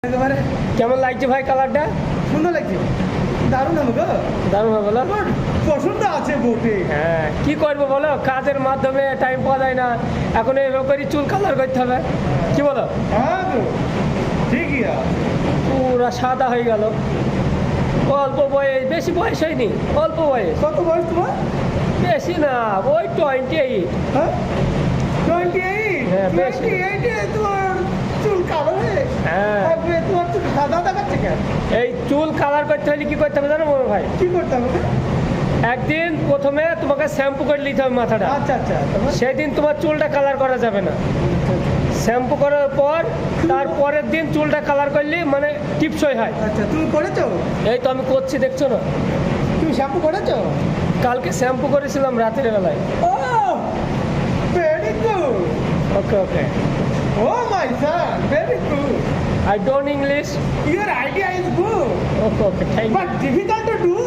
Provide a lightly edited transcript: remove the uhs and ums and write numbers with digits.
একেবারে কেমন লাগছে ভাই কালারটা? সুন্দর লাগছে, দারুণ হবে গো, দারুণ হবে বলো। আমার পছন্দ আছে বটে। হ্যাঁ কি করবো বলো, কাজের মাধ্যমে টাইম পাওয়া যায় না, এখন এইভাবে করে চুল কালার করতে হবে, কি বলো? হ্যাঁ তো ঠিকই আছে। পুরা সাদা হয়ে গেল, অল্প বয়স, বেশি বয়স হয়নি, অল্প বয়স, কত বয়স তোমার? বেশি না, ওই 28। হ্যাঁ 28। হ্যাঁ, বেশি। 28-এ তোমার চুল কালো হয়ে হ্যাঁ থাকবে, তোমার চুল সাদা দেখাচ্ছে কেন? এই চুল কালার করতে হলে কি করতে হবে জানো মোর ভাই? কি করতে হবে? একদিন প্রথমে তোমাকে শ্যাম্পু করে নিতে হবে মাথাটা, আচ্ছা আচ্ছা, তারপর? সেদিন তোমার চুলটা কালার করা যাবে না। শ্যাম্পু করার পর তারপরের দিন চুলটা কালার করলে মানে টিপসই হয়। আচ্ছা, তুমি করেছো? এই তো আমি করছি, দেখছো না? তুমি শ্যাম্পু করেছো? কালকে শ্যাম্পু করেছিলাম রাতের বেলায়। Oh very good, okay okay, oh my son, very good, I don't English. your idea is good okay okay, thank you. but difficult to do.